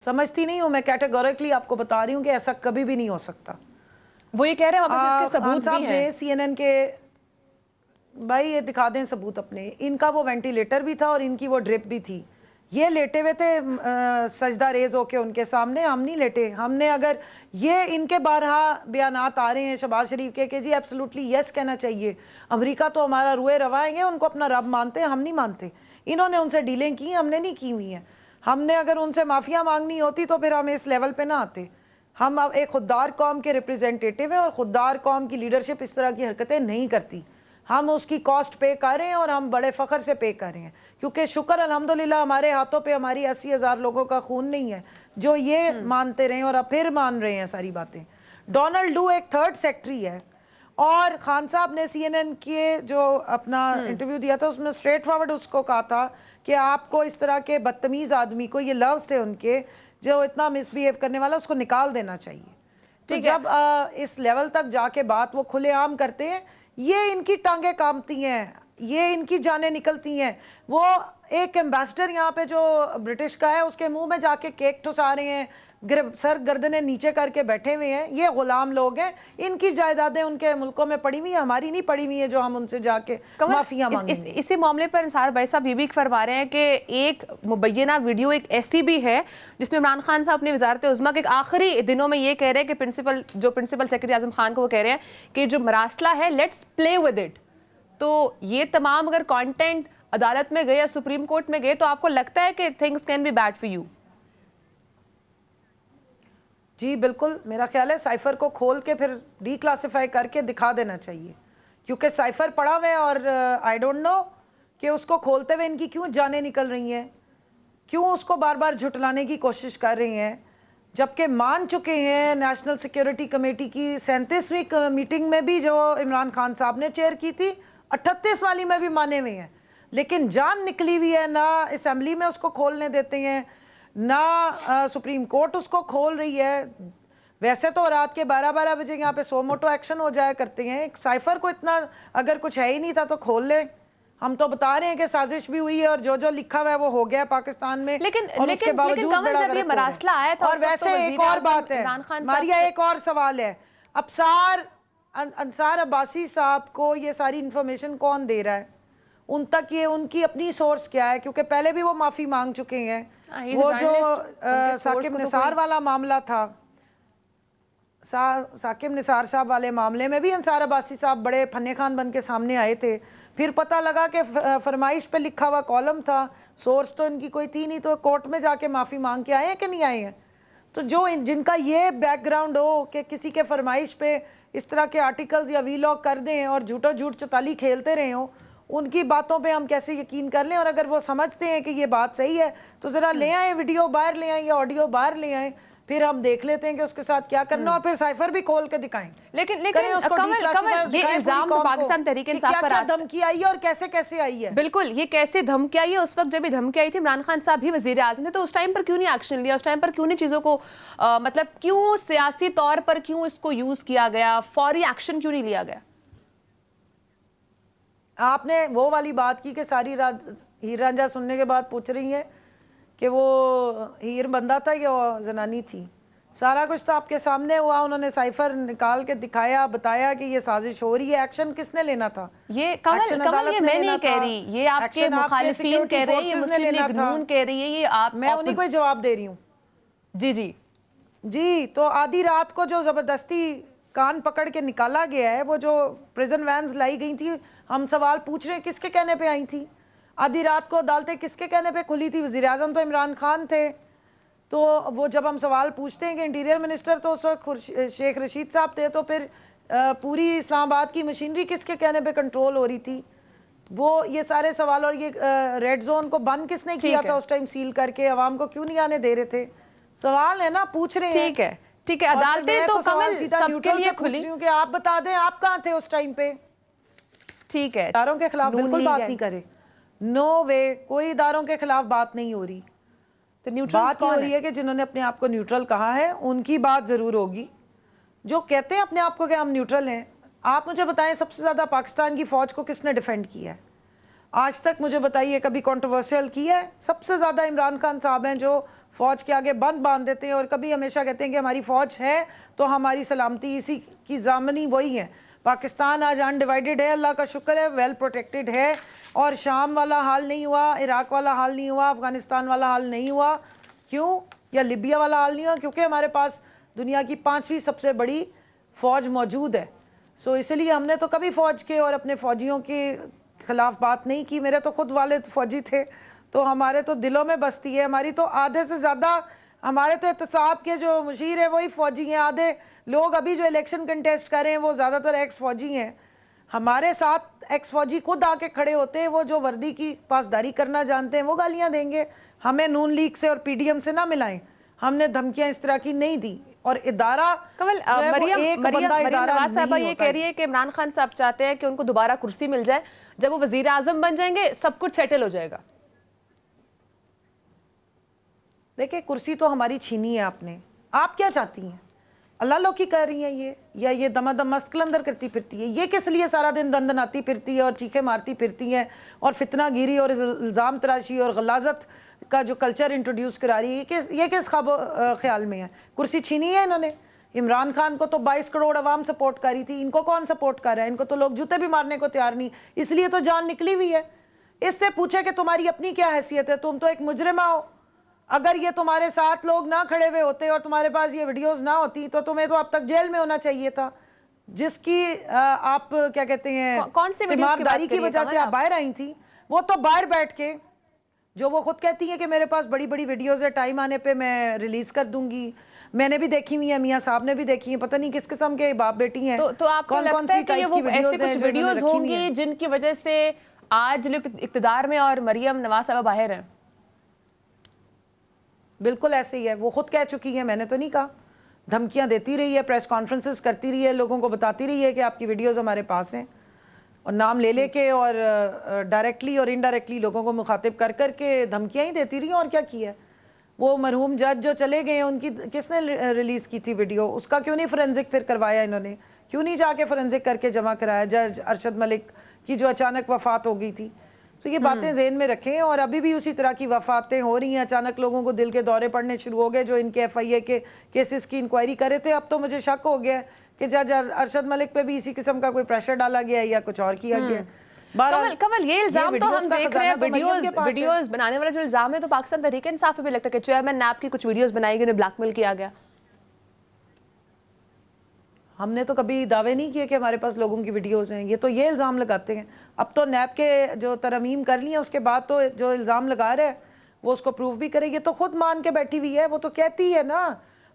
समझती नहीं हूँ मैं, कैटेगोरिकली आपको बता रही हूँ कि ऐसा कभी भी नहीं हो सकता। वो ये कह रहे हैं वापस इसके सबूत भी हैं। CNN के भाई ये दिखा दें सबूत अपने, इनका वो वेंटिलेटर भी था और इनकी वो ड्रिप भी थी। ये लेटे हुए थे सजदा रेज होके उनके सामने, हम नहीं लेटे। हमने अगर ये इनके बारहा बयानात आ रहे हैं शहबाज शरीफ के कि जी एब्सोल्युटली यस कहना चाहिए, अमेरिका तो हमारा रुए रवा है, उनको अपना रब मानते हैं, हम नहीं मानते। इन्होंने उनसे डीलिंग की, हमने नहीं की हुई हैं। हमने अगर उनसे माफिया मांगनी होती तो फिर हम इस लेवल पे ना आते। हम अब एक खुददार कौम के रिप्रेजेंटेटिव हैं और खुददार कौम की लीडरशिप इस तरह की हरकतें नहीं करती। हम उसकी कॉस्ट पे कर रहे हैं और हम बड़े फ़ख्र से पे कर रहे हैं, क्योंकि शुक्र अल्हम्दुलिल्लाह हमारे हाथों पे हमारी 80,000 लोगों का खून नहीं है जो ये मानते रहे और अब फिर मान रहे हैं सारी बातें। डोनाल्ड डू एक थर्ड सेक्रेटरी है और खान साहब ने CNN के जो अपना इंटरव्यू दिया था उसमें स्ट्रेट फॉरवर्ड उसको कहा था कि आपको इस तरह के बदतमीज़ आदमी को, ये लफ्ज़ थे उनके, जो इतना मिसबिहेव करने वाला, उसको निकाल देना चाहिए। तो जब इस लेवल तक जाके बात वो खुलेआम करते हैं, ये इनकी टांगे कांपती हैं, ये इनकी जानें निकलती हैं। वो एक एम्बेसडर यहाँ पे जो ब्रिटिश का है उसके मुंह में जाके केक ठुसा रहे हैं, सर गर्दनें नीचे करके बैठे हुए हैं। ये गुलाम लोग हैं, इनकी जायदादें उनके मुल्कों में पड़ी हुई है, हमारी नहीं पड़ी हुई है जो हम उनसे जाके माफिया मांगेंगे। इसी मामले पर अंसार भाई साहब ये भी फरमा रहे हैं कि एक मुबैना वीडियो एक ऐसी भी है जिसमें इमरान खान साहब अपनी वजारत उज़्मा के आखिरी दिनों में ये कह रहे हैं कि प्रिंसिपल सेक्रेटरी आजम खान को वो कह रहे हैं कि जो मरासला है लेट्स प्ले विद इट। तो ये तमाम अगर कंटेंट अदालत में गए या सुप्रीम कोर्ट में गए तो आपको लगता है कि things can be bad for you? जी बिल्कुल, मेरा ख्याल है साइफर को खोल के फिर डिक्लासिफाई करके दिखा देना चाहिए, क्योंकि साइफर पड़ा हुआ है और आई डोंट नो कि उसको खोलते हुए इनकी क्यों जानें निकल रही हैं, क्यों उसको बार बार झुटलाने की कोशिश कर रही हैं, जबकि मान चुके हैं नेशनल सिक्योरिटी कमेटी की 37वीं मीटिंग में भी जो इमरान खान साहब ने चेयर की थी, 38 वाली में भी माने हुए हैं, लेकिन जान निकली हुई है। ना असेंबली में उसको खोलने देते हैं, ना सुप्रीम कोर्ट उसको खोल रही है। वैसे तो रात के 12-12 बजे यहाँ पे सो मोटो एक्शन हो जाया करते हैं। साइफर को इतना अगर कुछ है ही नहीं था तो खोल ले। हम तो बता रहे हैं कि साजिश भी हुई है और जो जो लिखा हुआ है वो हो गया पाकिस्तान में। लेकिन उसके बावजूद बड़ा जब ये मरासला आया था, और वैसे एक और बात है मारिया, एक और सवाल है, अंसार अब्बासी साहब को ये सारी इंफॉर्मेशन कौन दे रहा है? उन तक ये उनकी अपनी सोर्स क्या है? क्योंकि पहले भी वो माफी मांग चुके हैं। वो जो साकिब निसार वाला मामला था, साकिब निसार साहब वाले मामले में भी अंसार अब्बासी साहब बड़े फन्ने खान बन के सामने आए थे। फिर पता लगा कि फरमाइश पे लिखा हुआ कॉलम था, सोर्स तो इनकी कोई थी नहीं, तो कोर्ट में जाके माफी मांग के आए हैं कि नहीं आए हैं? तो जो जिनका ये बैकग्राउंड हो कि किसी के फरमाइश पे इस तरह के आर्टिकल्स या वीलॉग कर दें और झूठो झूठ चौताली खेलते रहे हो, उनकी बातों पे हम कैसे यकीन कर लें? और अगर वो समझते हैं कि ये बात सही है तो जरा ले आए, वीडियो बाहर ले आए या ऑडियो बाहर ले आए, फिर हम देख लेते हैं कि उसके साथ क्या करना, और फिर साइफर भी खोल के दिखाएं। लेकिन कमल ये इल्जाम तो पाकिस्तान तहरीक इंसाफ पर धमकी आई है और कैसे कैसे आई है? बिल्कुल, ये कैसे धमकी आई है? उस वक्त जब ये धमकी आई थी इमरान खान साहब भी वजीर आजम थे, तो उस टाइम पर क्यों नहीं एक्शन लिया? उस टाइम पर क्यों नहीं चीजों को मतलब क्यों सियासी तौर पर क्यों इसको यूज किया गया? फौरी एक्शन क्यों नहीं लिया गया? आपने वो वाली बात की कि सारी रात हीर रांझा सुनने के बाद पूछ रही है कि वो हीर बंदा था या वो जनानी थी। सारा कुछ तो आपके सामने हुआ, उन्होंने साइफर निकाल के दिखाया, बताया कि ये साजिश हो रही है। एक्शन किसने लेना था? ये कमल ये मैं नहीं कह रही, ये आपके मुखालिफिन कह रहे हैं, ये मुस्लिम लीग नून कह रही है, ये आप, मैं उन्हीं को जवाब दे रही हूँ। जी जी जी, तो आधी रात को जो जबरदस्ती कान पकड़ के निकाला गया है, वो जो प्रिजन वैन्स लाई गई थी, हम सवाल पूछ रहे हैं किसके कहने पे आई थी? आधी रात को अदालतें किसके कहने पे खुली थी? वज़ीर आज़म तो इमरान खान थे। तो वो जब हम सवाल पूछते हैं कि इंटीरियर मिनिस्टर तो उस वक्त शेख रशीद साहब थे, तो फिर पूरी इस्लामाबाद की मशीनरी किसके कहने पे कंट्रोल हो रही थी? वो ये सारे सवाल, और ये रेड जोन को बंद किसने किया था उस टाइम सील करके? अवाम को क्यों नहीं आने दे रहे थे? सवाल है ना, पूछ रहे हैं। ठीक है, अदालतें तो कमल सबके लिए खुली। कि आप बता दें आप कहाँ थे उस टाइम पे? ठीक है, इदारों के खिलाफ बिल्कुल बात नहीं करे, नो वे, कोई इदारों के खिलाफ बात नहीं हो रही। तो न्यूट्रल बात हो रही है कि जिन्होंने अपने आप को न्यूट्रल कहा है उनकी बात जरूर होगी। जो कहते हैं अपने आप को कि हम न्यूट्रल हैं, आप मुझे बताएं सबसे ज्यादा पाकिस्तान की फौज को किसने डिफेंड किया है आज तक? मुझे बताइए, कभी कंट्रोवर्शियल किया है? सबसे ज्यादा इमरान खान साहब हैं जो फ़ौज के आगे बंद बांध देते हैं और कभी हमेशा कहते हैं कि हमारी फ़ौज है तो हमारी सलामती इसी की ज़ामनी वही है। पाकिस्तान आज अनडिवाइडेड है, अल्लाह का शुक्र है, वेल प्रोटेक्टेड है, और शाम वाला हाल नहीं हुआ, इराक़ वाला हाल नहीं हुआ, अफ़गानिस्तान वाला हाल नहीं हुआ। क्यों? या लिबिया वाला हाल नहीं हुआ? क्योंकि हमारे पास दुनिया की 5वीं सबसे बड़ी फ़ौज मौजूद है। सो इसलिए हमने तो कभी फ़ौज के और अपने फ़ौजियों के ख़िलाफ़ बात नहीं की। मेरे तो ख़ुद वालिद फ़ौजी थे, तो हमारे तो दिलों में बसती है। हमारी तो आधे से ज़्यादा हमारे तो एहतसाब के जो मुशीर है वही फ़ौजी हैं। आधे लोग अभी जो इलेक्शन कंटेस्ट कर रहे हैं वो ज़्यादातर एक्स फ़ौजी हैं। हमारे साथ एक्स फ़ौजी खुद आके खड़े होते हैं, वो जो वर्दी की पासदारी करना जानते हैं वो गालियाँ देंगे। हमें नून लीग से और PDM से ना मिलाएं, हमने धमकियां इस तरह की नहीं दी। और इदारा कमल, मरियम नवाज साहबा ये कह रही है कि इमरान खान साहब चाहते हैं कि उनको दोबारा कुर्सी मिल जाए, जब वो वजीर आजम बन जाएंगे सब कुछ सेटल हो जाएगा। देखिए, कुर्सी तो हमारी छीनी है आपने, आप क्या चाहती हैं? अल्लाह लो की कर रही हैं ये, या ये दमादम मस्त कलंदर करती फिरती है? ये किस लिए सारा दिन दंदनाती फिरती है और चीखें मारती फिरती हैं और फितना गिरी और इल्ज़ाम तराशी और गलाजत का जो कल्चर इंट्रोड्यूस करा रही है? ये किस ख्याल में है? कुर्सी छीनी है इन्होंने। इमरान खान को तो 22 करोड़ अवाम सपोर्ट करी थी, इनको कौन सपोर्ट कर रहा है? इनको तो लोग जूते भी मारने को तैयार नहीं, इसलिए तो जान निकली हुई है। इससे पूछे कि तुम्हारी अपनी क्या हैसियत है? तुम तो एक मुजरिमा हो। अगर ये तुम्हारे साथ लोग ना खड़े हुए होते और तुम्हारे पास ये वीडियोस ना होती तो तुम्हें तो अब तक जेल में होना चाहिए था, जिसकी आप क्या कहते हैं, कौन सी ईमानदारी की वजह से आप बाहर आई थी। वो तो बाहर बैठ के जो वो खुद कहती है कि मेरे पास बड़ी बड़ी वीडियोस है, टाइम आने पे मैं रिलीज कर दूंगी। मैंने भी देखी हुई है, मियाँ साहब ने भी देखी है, पता नहीं किस किस्म के बाप बेटी हैं। तो आपको लगता है कि ये वो ऐसे कुछ वीडियोस होंगी जिनकी वजह से आज लोग इक्तिदार में और मरियम नवाज साहबा बाहर हैं? बिल्कुल ऐसे ही है, वो खुद कह चुकी है, मैंने तो नहीं कहा। धमकियां देती रही है, प्रेस कॉन्फ्रेंसेस करती रही है, लोगों को बताती रही है कि आपकी वीडियोस हमारे पास हैं, और नाम ले लेके और डायरेक्टली और इनडायरेक्टली लोगों को मुखातिब कर करके धमकियां ही देती रही। और क्या किया? वो मरहूम जज जो चले गए हैं, उनकी किसने रिलीज़ की थी वीडियो? उसका क्यों नहीं फोरेंसिक फिर करवाया इन्होंने? क्यों नहीं जाके फोरेंसिक करके जमा कराया? जज अरशद मलिक की जो अचानक वफात हो गई थी। तो ये बातें ज़हन में रखें। और अभी भी उसी तरह की वफातें हो रही हैं। अचानक लोगों को दिल के दौरे पड़ने शुरू हो गए जो इनके FIA के केसेस की इंक्वायरी कर रहे थे। अब तो मुझे शक हो गया कि जज अरशद मलिक पे भी इसी किस्म का कोई प्रेशर डाला गया या कुछ और किया गया। कमल, ये इल्जाम तो हम देख रहे हैं, वीडियोस बनाने वाला जो इल्जाम है तो पाकिस्तान तहरीक इंसाफ पे भी लगता है कि चेयरमैन नैब की कुछ वीडियोस बनाई गई, ब्लैकमेल किया गया। हमने तो कभी दावे नहीं किए कि हमारे पास लोगों की वीडियोस हैं, ये तो ये इल्ज़ाम लगाते हैं। अब तो नैब के जो तरमीम कर ली है उसके बाद तो जो इल्ज़ाम लगा रहे हैं वो उसको प्रूव भी करे। ये तो खुद मान के बैठी हुई है, वो तो कहती है ना।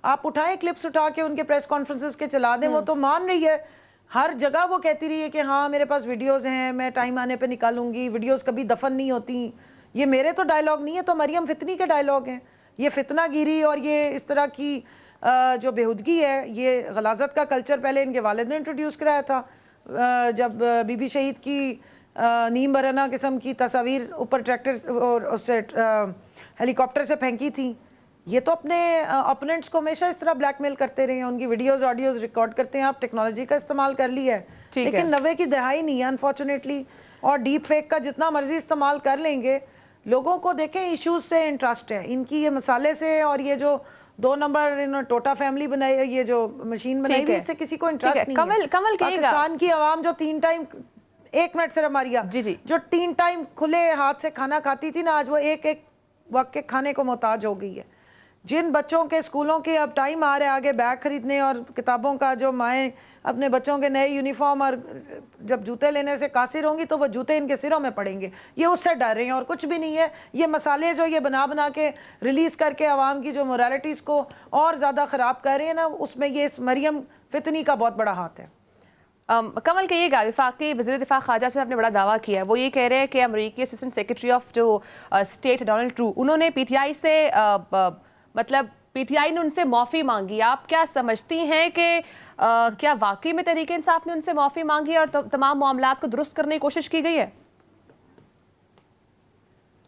आप उठाएं क्लिप्स उठा के उनके प्रेस कॉन्फ्रेंसेस के चला दें, वो तो मान रही है। हर जगह वो कहती रही है कि हाँ मेरे पास वीडियोज़ हैं, मैं टाइम आने पर निकालूंगी, वीडियोज़ कभी दफन नहीं होती। ये मेरे तो डायलॉग नहीं है, तो मरियम फितनी के डायलॉग हैं। ये फितना गिरी और ये इस तरह की जो बेहुदगी है, ये गलाजत का कल्चर पहले इनके वालिद ने इंट्रोड्यूस कराया था। जब बीबी शहीद की नीम बरना किस्म की तस्वीर ऊपर ट्रैक्टर और उससे हेलीकॉप्टर से फेंकी थी। ये तो अपने ओपोनेंट्स को हमेशा इस तरह ब्लैकमेल करते रहे हैं। उनकी वीडियोस ऑडियोज रिकॉर्ड करते हैं। आप टेक्नोलॉजी का इस्तेमाल कर लिया है, लेकिन 90 की दहाई नहीं है अनफॉर्चुनेटली। और डीप फेक का जितना मर्जी इस्तेमाल कर लेंगे, लोगों को देखें इश्यूज से इंटरेस्ट है इनकी, ये मसाले से। और ये जो 2 नंबर इन्होंने टोटा फैमिली बनाई, ये जो मशीन बनाई हुई, इससे किसी को इंटरेस्ट नहीं है। पाकिस्तान की आवाम जो 3 टाइम, 1 मिनट सिर्फ मारिया, जो 3 टाइम खुले हाथ से खाना खाती थी ना, आज वो एक वक्त के खाने को मोहताज हो गई है। जिन बच्चों के स्कूलों के अब टाइम आ रहे हैं आगे बैग खरीदने और किताबों का, जो माएँ अपने बच्चों के नए यूनिफॉर्म और जब जूते लेने से कासिर होंगी तो वो जूते इनके सिरों में पड़ेंगे, ये उससे डर रहे हैं और कुछ भी नहीं है। ये मसाले जो ये बना के रिलीज़ करके आवाम की जो मोरालिटीज़ को और ज़्यादा ख़राब कर रहे हैं ना, उसमें ये इस मरियम फितनी का बहुत बड़ा हाथ है। कमल, कहिएगा, वफाकी वज़ीर दिफा ख़ारजा से आपने बड़ा दावा किया है। वो ये कह रहे हैं कि अमरीकी असिस्टेंट सेक्रेटरी ऑफ जो स्टेट डोनाल्ड ट्रू, उन्होंने PTI से मतलब PTI ने उनसे माफ़ी मांगी। आप क्या समझती हैं कि क्या वाकई में तहरीक इंसाफ ने उनसे माफ़ी मांगी और तमाम मामलात को दुरुस्त करने की कोशिश की गई है?